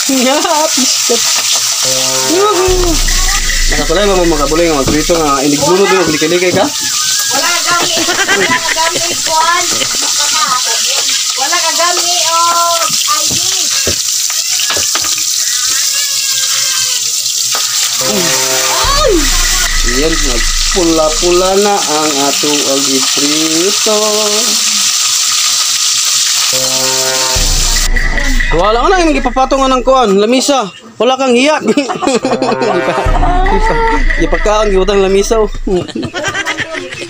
Piskat. Nakakulay mo mga kabuli nga magprito nga inigluno din maglikay-likay ka. Wala ka gamit kuan. Wala ka gamit ID. Yan, nagpula-pula na ang ato ang iprito. Wala ka na, yung ipapatungan ng kuan, lamisa. Wala kang hiya. Ipagkaan, giwutang lamisa.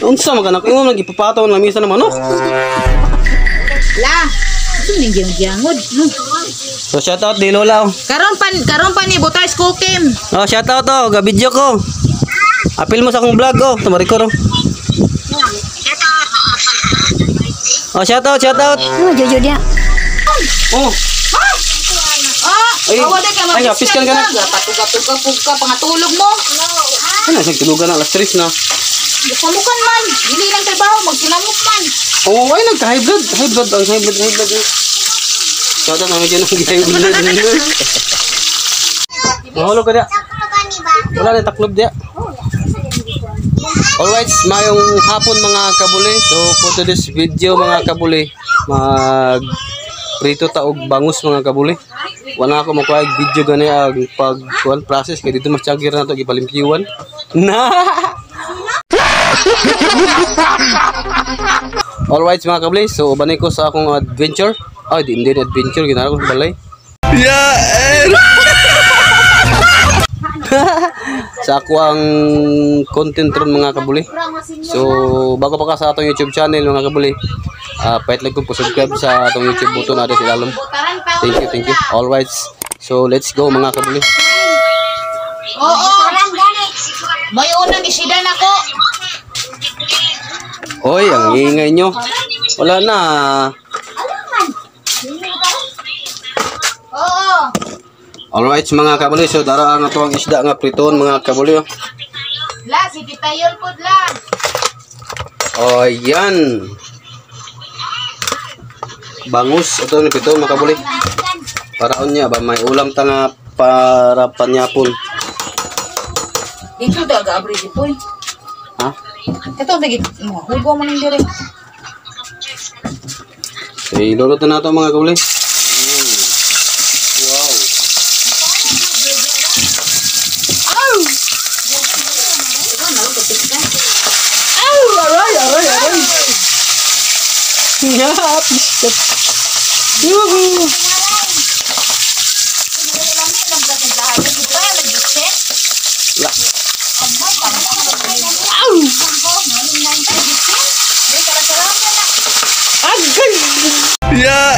Unsa makanak, yung nag-ipapatungan ng lamisa na manok. La, ito nang giyang-giyangod. So shoutout di Lola. Karon pa ni Butars Cookim. Oh, shoutout to, ga-video ko. Apil mo sa akong vlog ko, tumari ko ro. Oh, shoutout. Oh, jojo dia. Oh. Ay, ay, piskan ka na. Patuga pangatulog mo. Ano, nagtulugan na, alas 3 na. Pamukan man, dili lang trabaho, magsinamot man. Oo, ay, nagka-high blood. High blood. Shoutout namin dyan ang high blood. Mahulog ka dia. Wala na taklob dia. Alright, mayong hapon mga kabuli. So, for today's video mga kabuli, prito taog bangus mga kabuli. Wala ako makuha video gani ang pag process kay dito mas tiagir na to gipalimpiwan. Na. Alright mga kabuli, so ubanay ko sa akong adventure. Ay, di adventure ginara ko sa balay. Yeah. Sa ako ang content ron mga kabuli. So bago pa ka sa atong YouTube channel mga kabuli, pahit lang ko po subscribe sa atong YouTube button na sa ilalom. Thank you. Alright, so let's go mga kabuli. Oo. May una ni Sidan ako. Oy, ang ingay nyo. Wala na. Oo. Alright mga kabuli, so dara ang atong isda nga priton mga kabuli. La, si Titayol pod la. Oh, yan. Bangus ito ni priton mga kabuli. Paraon niya ba may ulam ta nga para panyapon. Dito daga abri dito. Ha? Ito dagi mo, hugo man dire. So ilulot na nato mga kabuli. Yeah, piskat. Yuhu. La. Au. Agay. Yeah.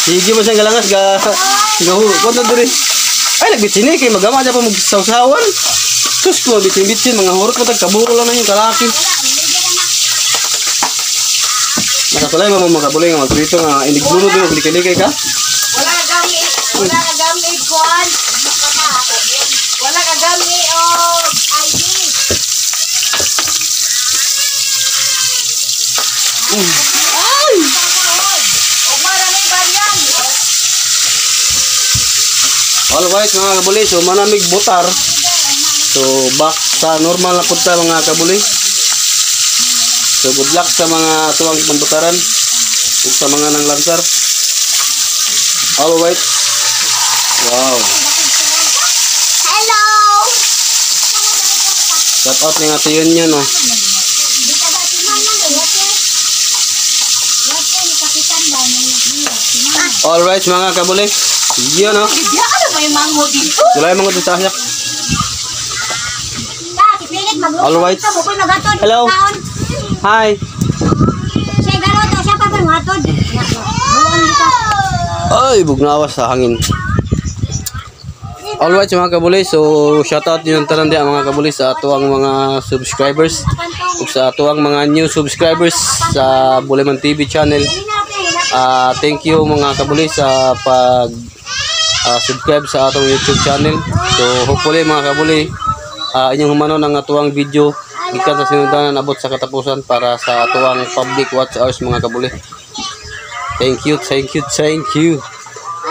Sige mo siyang galangas ga. Kono diri. Ay nagbitsini kay magama ja pa magsawsawan. Sus ko bitsin mga horot mo tag kaburo lang na yung kalaki. Nakakulay mo mga kabuli nga magprito nga inigluno din maglikay-likay ka. Wala ka gamit kuan. Wala ka gamit ID. Ay! Maraming baryan. Alright mga kabuli, so manamig butar. So back sa normal na punta mga kabuli. So good luck sa mga tuwang pambutaran ug sa mga nang lansar. Alright. Wow. Hello. Shout out nga to yun no. Alright mga kabuli. Yun no. Ano ba yung mango dito? Wala yung mga tasak. Alright. Hello. Hi. Ay, bugnawas sa hangin. Alright mga kabuli, so shoutout nyo ng tanan mga kabuli sa ato ang mga subscribers ug sa ato ang mga new subscribers sa Buleman TV channel. Thank you mga kabuli sa pag subscribe sa atong YouTube channel. So hopefully mga kabuli, inyong humanon ang atuang video gikan sa sinugdanan abot sa katapusan para sa atuang public watch hours mga kabuli. Thank you, thank you, thank you.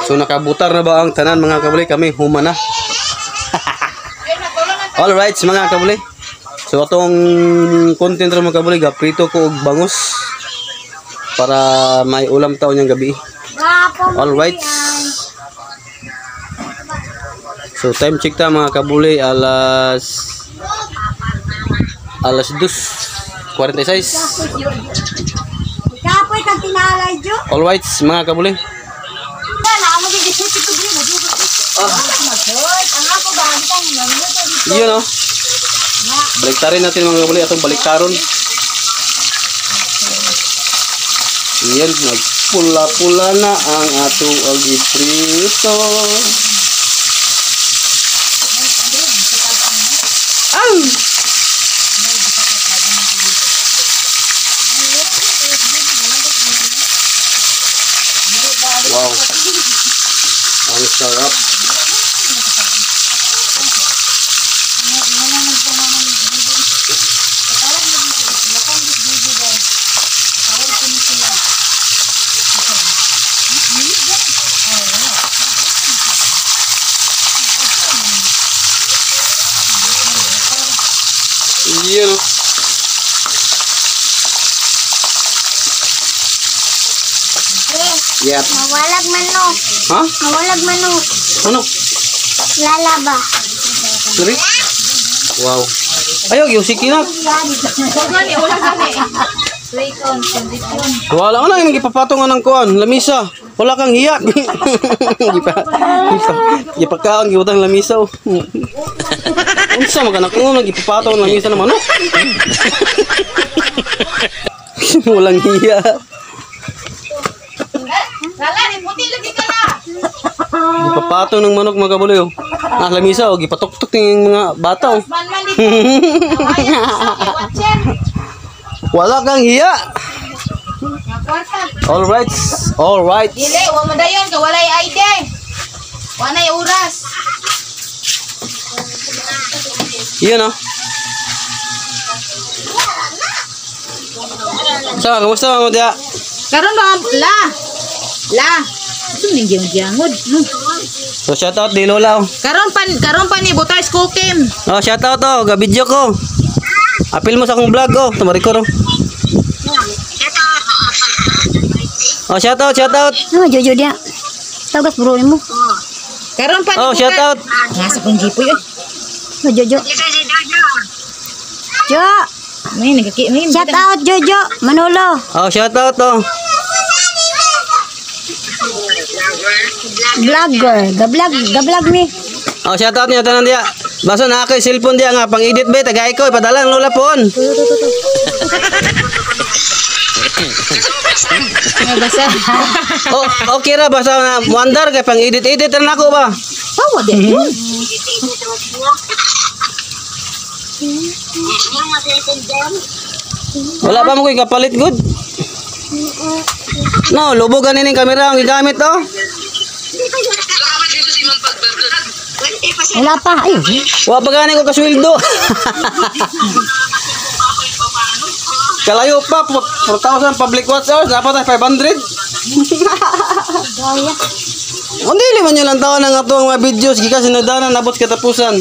So nakabutar na ba ang tanan mga kabuli? Kami humana. Alright mga kabuli. So atong content ra mga kabuli, gaprito ko og bangus para may ulam taon yung gabi. Alright. So time check ta mga kabuli, alas 2:46. Kapoy kang tinalay jo. Alright mga kabuli. Wala mo di dito ko mo dito. Ang ako ba ang Yun o. Baliktarin natin mga kabuli, atong baliktaron. Yan, nagpula-pula na ang ato ang iprito. Wow. Ang sarap. Yun o. Yep. Mawalag manok. Ha? Mawalag manok. Ano? Lalaba. Sorry? Wow. Ayaw, yung sikinat. Wala ka na, yung ipapatong ng kuan, lamisa. Wala kang hiya. Ipakaon, giwatang lamisa. Unsa maganak mo, nag-ipapatong ng lamisa ng manok. Walang hiya. Ipapatong ng manok mga kabuli. Lamisa, ipatok-tok yung mga bata. Wala kang hiya. Alright. Alright. Dili, wa man dayon ka walay ID. Walay oras. Yun o. So, kamusta mo diya? Karon ba la. Suning gyangod. So, shoutout di Lola. Karon pa ni Butars Cookim. Oh, shoutout to. Ga-video ko. Apil mo sa akong vlog oh. Tamarikor oh. Oh, shoutout. Oh, Jojo dia. Tagas bro mo. Karon pa. Oh, shoutout. Nasa kong jipoy eh. Oh, Jojo. Jo. May shout out Jojo Manolo. Oh, shoutout to. Vlogger, ga-vlog mi. Oh, shoutout niyo tanan dia. Basta na kay cellphone dia nga pang-edit be tagay ko ipadala ng Lola pon. Basta. Oh, okay ra basta na wonder kay pang-edit na ako ba. Oh, di. Wala ba mo koy kapalit good? No, lubog ganin yung kamera ang gigamit oh. Wala pa. Ay. Wa pa gani ko kasweldo. Kalayo pa 4,000 public watch hours dapat ay 500. Gaya. Hindi naman yun lang taon ng ato ang mga videos gikas sinagdanan nabot katapusan.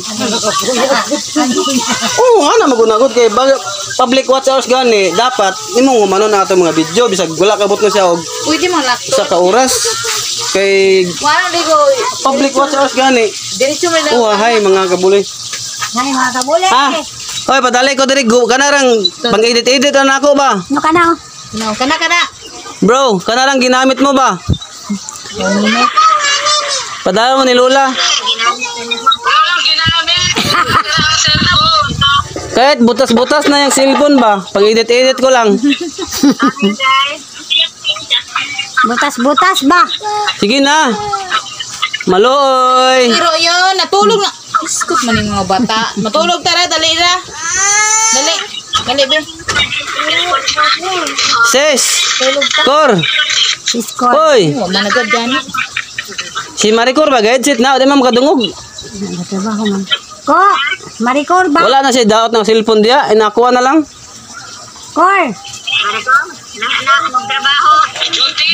Oo, ana magunagod kay public watch hours gani dapat imong umano na ato mga video bisag wala kabot na siya og Pwede mo lakto. sa ka oras kay Wala ligo. public watch hours gani. Diretso mo na. Oh, hi mga kabuloy. Nay mga kabule. Ha? Hoy, padalay ko diri kanarang pang-edit na ako ba? No kana. No, kana. Bro, kanarang ginamit mo ba? Padala mo ni Lola. Kahit butas-butas na yung cellphone ba? Pag-edit ko lang. Butas ba? Sige na. Maloy. Pero yun, natulog na. Iskot man yung mga bata. Matulog tara, dali na. Dali be. Sis. Tulog ta. Kor. Iskot. Hoy. Wa man agad gani. Si Maricor ba? Headset na. Di man makadungog. Trabaho man. Ko, Maricor ba? Wala na siya daot ng cellphone diya. Inakuha na lang. Cor. Duty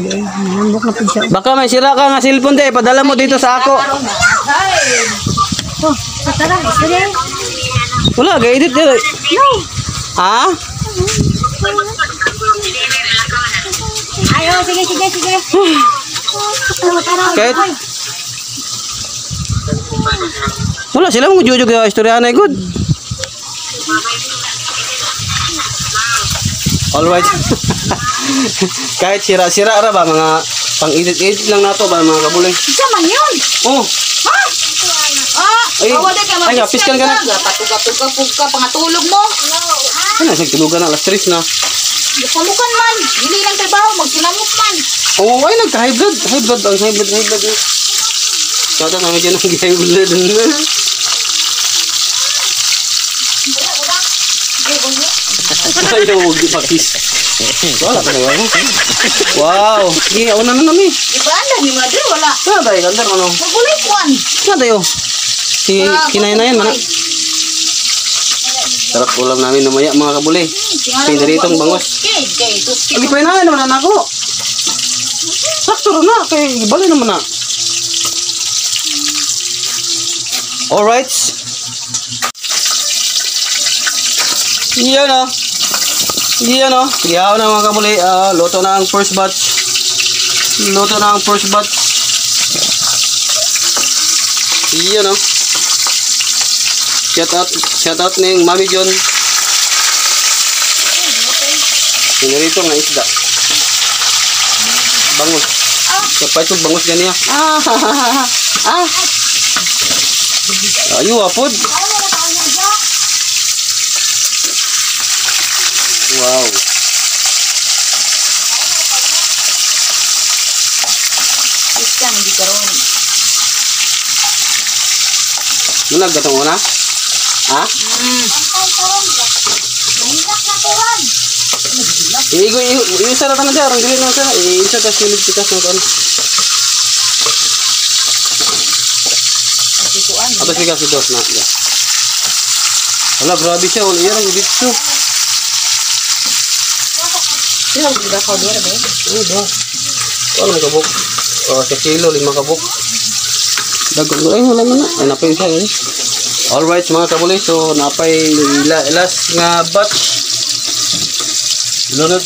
din. Nambok na po siya. Baka may sira ka nga cellphone de, padala mo dito sa ako. Oh, tara, sige. Wala, ga-edit din. No. Ha? Ay, oh, sige. Tara. Kahit wala sila mong jujug sa istorya na good. Alright. Kahit sira-sira ra ba mga pang-edit-edit lang nato ba mga kabulay. Isa man yun. Oh, Ay, Ay, wala ka ay, piskan ka na. Patuga-tuga pangatulog mo. ano sa tulugan na alas 3 na. Pamukan man. Dili lang trabaho, magsinamot man. Oh, ay nagka-high blood. High blood. Kata namin dyan ang high blood. Ayaw, huwag di pakis. Wala ka na wala. Wow. Sige, una na namin. Iba anda ni madre wala. Saan tayo? Gandar ano? Magulay kuan. Saan tayo? Si kinay na yan, mana. Sarap ulam namin namaya mga kabuli. Pindaritong bangus. Kay tus. Lagi pa na naman na ako. Sakto rin na. Kay bali naman na. Alright. Iyan o. Iyan o. Iyaw na mga kabuli. Luto na ang first batch. Iyan o. Shout out ni Mami John. Pinarito nga isda. Bangus. Kapay ito bangus ganyan. Ayo apod. Wow. Isang di karon. Munag gatong una? Ha? Iisa na tanong dyan. Ang dili naman sana. Iisa ta silid tikas ng kuan. Atas tikas ito na. Wala, grabe siya. Wala yan ang dito. Sila di ba ka dira ba? Ano ba? Ano kabuk? Sa kilo, 5 kabuk. Dagdag ko. Ay, wala mo na. Ay, napay siya. Alright, mga kabuli. So, napay last nga batch. Lunod.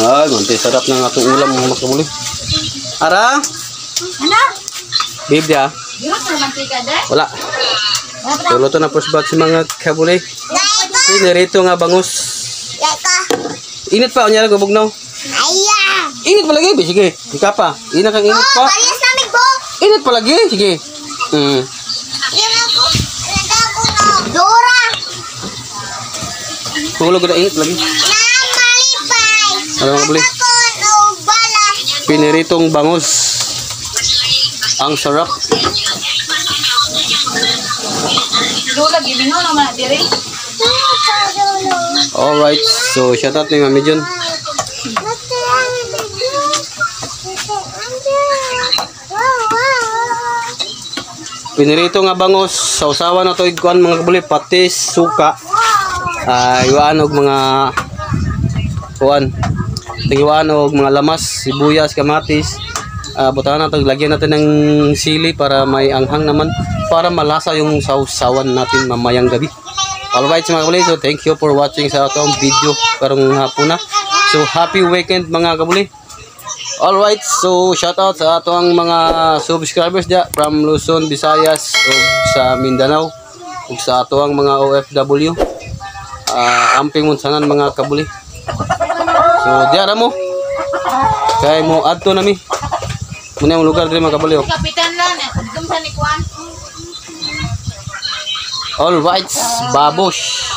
Ay, manti. Sarap na nga itong ulam, mga kabuli. Ara? Ano? Babe dia? Dira sa mantika da. Wala. Tulo to na first batch mga kabuli. Pinirito nga bangus. Init pa, unyara gubog no? Aya! Init pa lagi, sige. Ika pa. Ina kang init pa. Parehas namin po! Init pa lagi, sige. Dora! Tulog na init lagi. Namalipay! Ano mga kabuli? Bala! Piniritong bangus. Ang sarap. Dula gibingo naman diri. Alright, so shout out ni Mami John. Pinirito nga bangus, sausawan na to iguan mga kabuli, patis, suka. Iwaan og mga kuan. Tigiwaan og mga lamas, sibuyas, kamatis. Butahan natin, lagyan natin ng sili para may anghang naman, para malasa yung sausawan natin mamayang gabi. Alright mga kabuli, so thank you for watching sa atong video karong hapon na. So happy weekend mga kabuli. Alright, so shout out sa atong mga subscribers dya from Luzon, Visayas ug sa Mindanao ug sa atong mga OFW. Amping unsanan mga kabuli. So diara mo. Kay mo adto nami. Muna yung lugar diri mga kabuli. Kapitan lang, dum sa ni kuan. Alright, babosh.